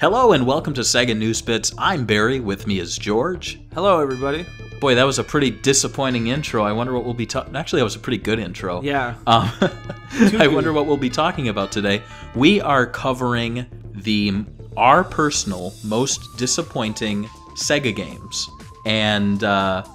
Hello and welcome to SEGA News Bits. I'm Barry. With me is George. Hello, everybody. Boy, that was a pretty disappointing intro. I wonder what we'll be talking. Actually, that was a pretty good intro. Yeah. I wonder what we'll be talking about today. We are covering our personal most disappointing SEGA games. And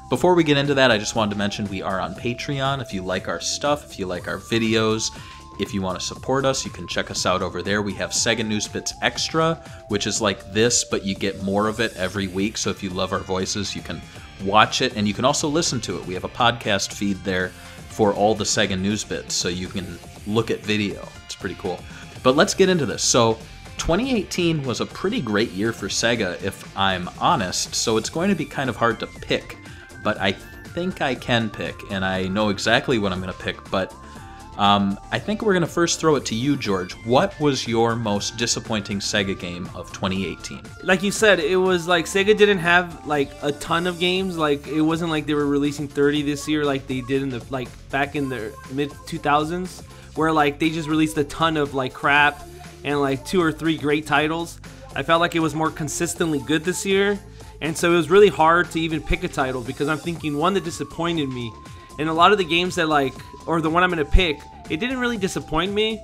before we get into that, I just wanted to mention we are on Patreon. If you like our stuff, if you like our videos, if you want to support us, you can check us out over there. We have SEGA News Bits Extra, which is like this, but you get more of it every week. So if you love our voices, you can watch it, and you can also listen to it. We have a podcast feed there for all the SEGA News Bits, so you can look at video. It's pretty cool. But let's get into this. So 2018 was a pretty great year for SEGA, if I'm honest, so it's going to be kind of hard to pick, but I think I can pick, and I know exactly what I'm going to pick, but I think we're going to first throw it to you, George. What was your most disappointing SEGA game of 2018? Like you said, it was like SEGA didn't have like a ton of games. Like it wasn't like they were releasing 30 this year like they did in the back in the mid 2000s, where like they just released a ton of like crap and like 2 or 3 great titles. I felt like it was more consistently good this year, and so it was really hard to even pick a title because I'm thinking one that disappointed me. And a lot of the games that or the one I'm going to pick, it didn't really disappoint me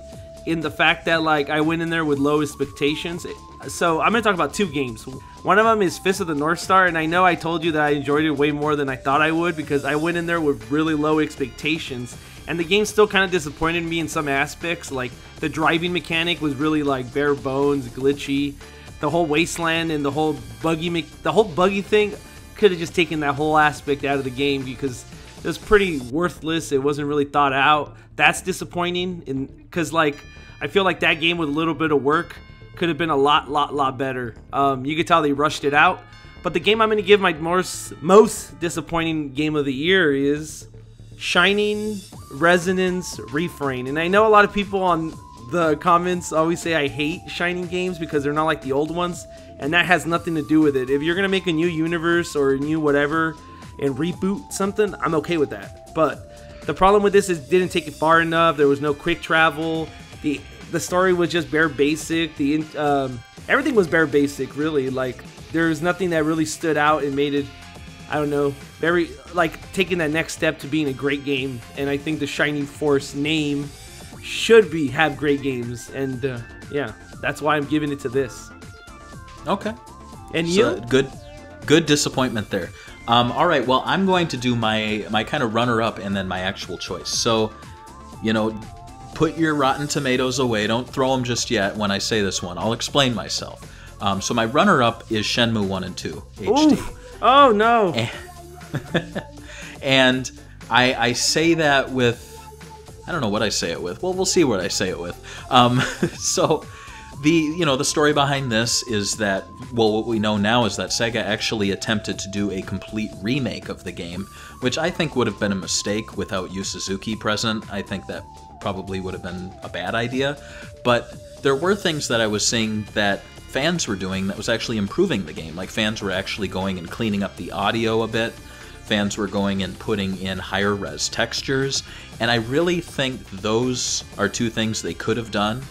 in the fact that like I went in there with low expectations. So I'm going to talk about 2 games. One of them is Fist of the North Star, and I know I told you that I enjoyed it way more than I thought I would because I went in there with really low expectations. And the game still kind of disappointed me in some aspects. Like the driving mechanic was really like bare bones, glitchy. The whole wasteland and the whole buggy thing could have just taken that whole aspect out of the game because it was pretty worthless. It wasn't really thought out. That's disappointing, because like I feel like that game with a little bit of work could have been a lot better. You could tell they rushed it out. But the game I'm going to give my most disappointing game of the year is Shining Resonance Refrain. And I know a lot of people on the comments always say I hate Shining games because they're not like the old ones, and that has nothing to do with it. If you're going to make a new universe or a new whatever and reboot something, I'm okay with that. But the problem with this is it didn't take it far enough. There was no quick travel. The story was just bare basic. Everything was bare basic, really. Like there was nothing that really stood out and made it, I don't know, very like taking that next step to being a great game. And I think the Shining Force name should have great games. And yeah, that's why I'm giving it to this. Okay. And so, you? Good disappointment there. All right, well, I'm going to do my kind of runner-up and then my actual choice. So, put your Rotten Tomatoes away. Don't throw them just yet when I say this one. I'll explain myself. So my runner-up is Shenmue I II HD. Oof. Oh, no. And I say that with... I don't know what I say it with. Well, we'll see what I say it with. So... The story behind this is that, well, what we know now is that SEGA actually attempted to do a complete remake of the game, which I think would have been a mistake without Yu Suzuki present. I think that probably would have been a bad idea. But there were things that I was seeing that fans were doing that was actually improving the game. Like fans were actually going and cleaning up the audio a bit. Fans were going and putting in higher res textures. And I really think those are 2 things they could have done.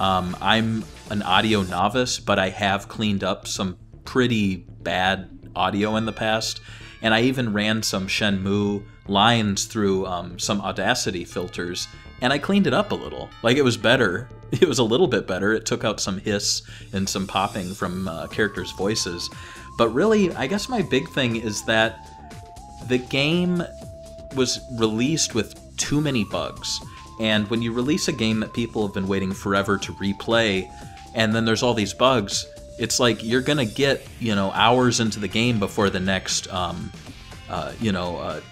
I'm an audio novice, but I have cleaned up some pretty bad audio in the past, and I even ran some Shenmue lines through some Audacity filters, and I cleaned it up a little. Like, it was better. It was a little bit better. It took out some hiss and some popping from characters' voices. But really, I guess my big thing is that the game was released with too many bugs. And when you release a game that people have been waiting forever to replay, and then there's all these bugs, it's like you're gonna get, hours into the game before the next, update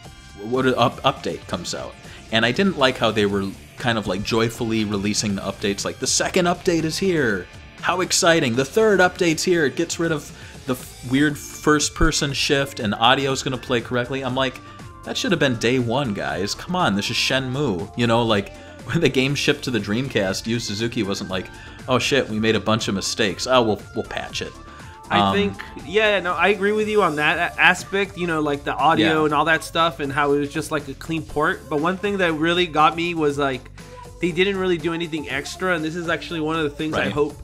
comes out. And I didn't like how they were kind of like joyfully releasing the updates, like the 2nd update is here, how exciting! The 3rd update's here. It gets rid of the weird first-person shift, and audio's gonna play correctly. I'm like, that should have been day 1, guys. Come on, this is Shenmue. Like, when the game shipped to the Dreamcast, Yu Suzuki wasn't like, oh shit, we made a bunch of mistakes. Oh, we'll patch it. I think, I agree with you on that aspect, like the audio and all that stuff and how it was just like a clean port. But one thing that really got me was like, they didn't really do anything extra. And this is actually one of the things I hope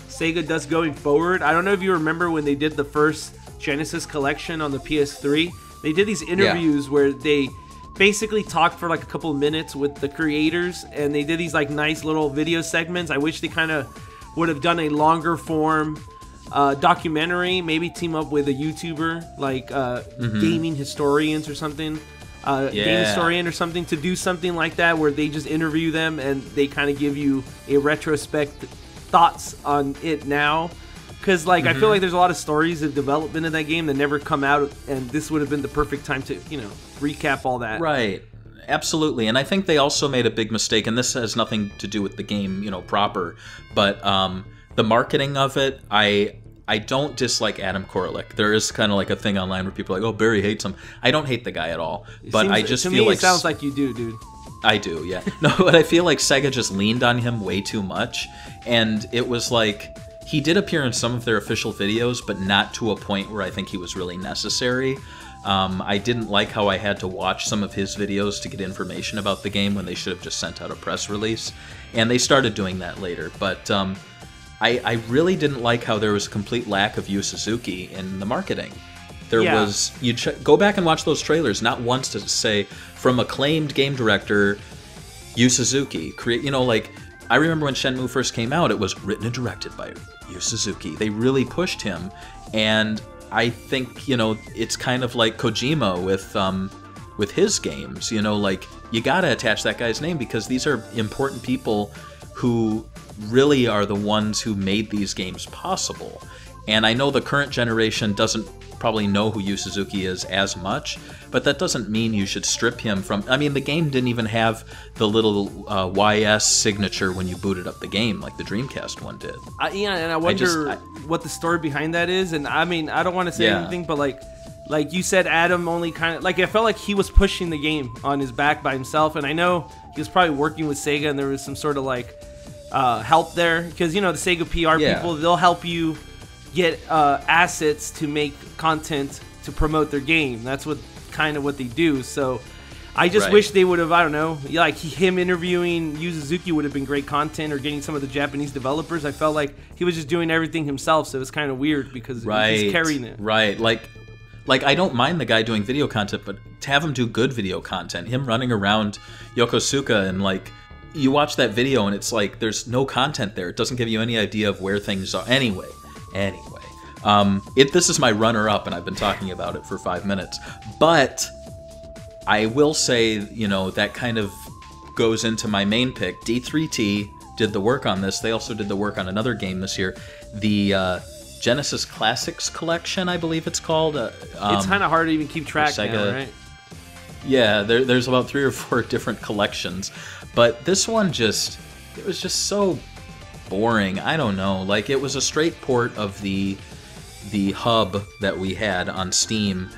Sega does going forward. I don't know if you remember when they did the first Genesis collection on the PS3. They did these interviews where they basically talked for like a couple of minutes with the creators, and they did these like nice little video segments. I wish they kind of would have done a longer form documentary, maybe team up with a YouTuber like gaming historians or something, game historian or something, to do something like that where they just interview them and they kind of give you a retrospect thoughts on it now. Because like I feel like there's a lot of stories of development in that game that never come out, and this would have been the perfect time to, you know, recap all that. Right. Absolutely. And I think they also made a big mistake, and this has nothing to do with the game, you know, proper, but the marketing of it, I don't dislike Adam Koralik. There is kind of like a thing online where people are like, oh, Barry hates him. I don't hate the guy at all. But I just feel like... it sounds like you do, dude. I do, yeah. No, but I feel like Sega just leaned on him way too much, and it was like... He did appear in some of their official videos, but not to a point where I think he was really necessary. I didn't like how I had to watch some of his videos to get information about the game when they should have just sent out a press release. And they started doing that later. But I really didn't like how there was a complete lack of Yu Suzuki in the marketing. There was... Go back and watch those trailers. Not once to say, from acclaimed game director Yu Suzuki. You know, like... I remember when Shenmue first came out, it was written and directed by Yu Suzuki. They really pushed him, and I think, you know, it's kind of like Kojima with his games. You know, like, you gotta attach that guy's name because these are important people who really are the ones who made these games possible. And I know the current generation doesn't probably know who Yu Suzuki is as much, but that doesn't mean you should strip him from... I mean, the game didn't even have the little YS signature when you booted up the game like the Dreamcast one did. Yeah, and I wonder what the story behind that is. And I mean, I don't want to say anything, but like you said, Adam only kind of... Like, I felt like he was pushing the game on his back by himself, and I know he was probably working with Sega, and there was some sort of like help there. Because, you know, the Sega PR people, they'll help you get assets to make content to promote their game. That's what they do. So I just wish they would have, I don't know, like him interviewing Yu Suzuki would have been great content, or getting some of the Japanese developers. I felt like he was just doing everything himself, so it's kind of weird because he's carrying it. Right. Like I don't mind the guy doing video content, but to have him do good video content, him running around Yokosuka and like, you watch that video and it's like there's no content there. It doesn't give you any idea of where things are. Anyway, this is my runner-up, and I've been talking about it for 5 minutes. But I will say, you know, that kind of goes into my main pick. D3T did the work on this. They also did the work on another game this year, the Genesis Classics Collection, I believe it's called. It's kind of hard to even keep track Sega, now, right? Yeah, there's about 3 or 4 different collections, but this one it was just so boring. I don't know. Like, it was a straight port of the hub that we had on Steam,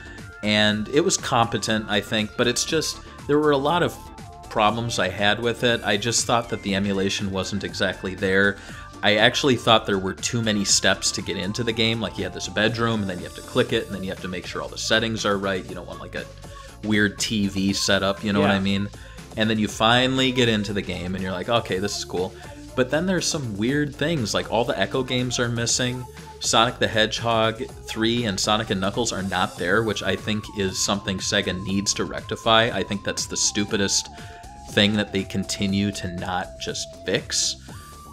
and it was competent, I think, but it's just, there were a lot of problems I had with it. I just thought that the emulation wasn't exactly there. I actually thought there were too many steps to get into the game. Like, you had this bedroom, and then you have to click it, and then you have to make sure all the settings are right. You don't want like a weird TV setup, you know what I mean? And then you finally get into the game, and you're like, okay, this is cool. But then there's some weird things, like all the Echo games are missing. Sonic the Hedgehog 3 and Sonic & Knuckles are not there, which I think is something Sega needs to rectify. I think that's the stupidest thing that they continue to not just fix.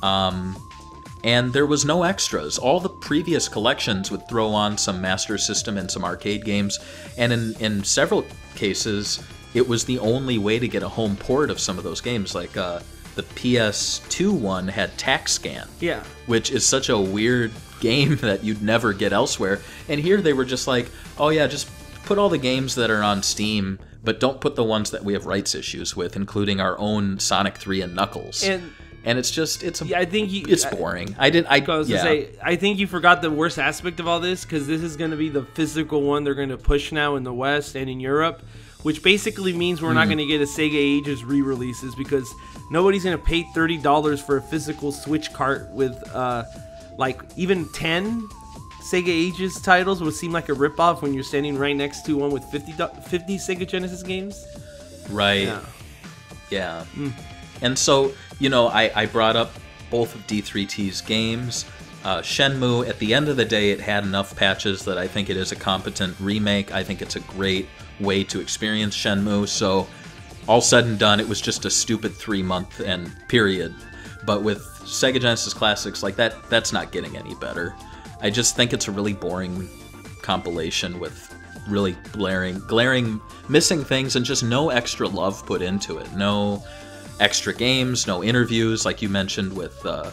And there was no extras. All the previous collections would throw on some Master System and some arcade games, and in several cases, it was the only way to get a home port of some of those games. Like, the PS2 one had TAC Scan, which is such a weird game that you'd never get elsewhere. And here they were just like, oh yeah, just put all the games that are on Steam, but don't put the ones that we have rights issues with, including our own Sonic 3 and Knuckles. And it's just, it's boring. I think you forgot the worst aspect of all this, because this is going to be the physical one they're going to push now in the West and in Europe, which basically means we're not going to get a Sega Ages re-releases, because nobody's going to pay $30 for a physical Switch cart with, like, even 10 Sega Ages titles would seem like a ripoff when you're standing right next to one with 50 Sega Genesis games. Right. Yeah. And so, you know, I brought up both of D3T's games. Shenmue, at the end of the day, it had enough patches that I think it is a competent remake. I think it's a great way to experience Shenmue. So all said and done, it was just a stupid 3-month and period. But with Sega Genesis Classics, like that's not getting any better. I just think it's a really boring compilation with really glaring missing things and just no extra love put into it. No extra games, no interviews like you mentioned with on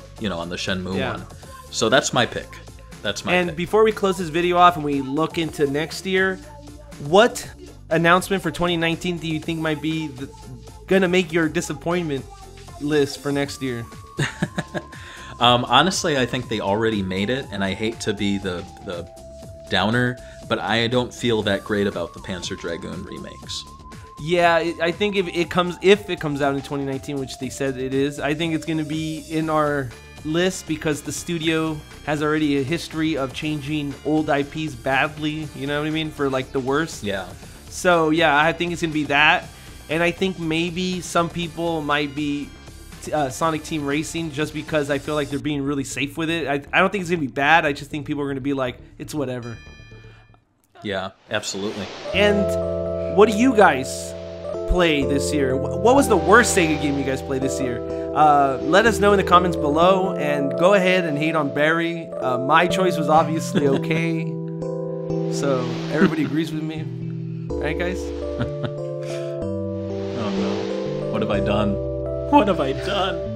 the Shenmue one. So that's my pick. And before we close this video off and we look into next year, what announcement for 2019 do you think might be gonna make your disappointment list for next year? Honestly, I think they already made it, and I hate to be the downer, but I don't feel that great about the Panzer Dragoon remakes. Yeah, I think if it comes out in 2019, which they said it is, I think it's going to be in our list because the studio has already a history of changing old IPs badly, you know what I mean, for like the worst. Yeah. So yeah, I think it's going to be that, and I think maybe some people might be Sonic Team Racing just because I feel like they're being really safe with it. I don't think it's going to be bad. I just think people are going to be like, it's whatever. Yeah, absolutely. And what do you guys play this year? What was the worst Sega game you guys played this year? Let us know in the comments below, and go ahead and hate on Barry. My choice was obviously okay, so everybody agrees with me. All right, guys? Oh no. What have I done? What have I done?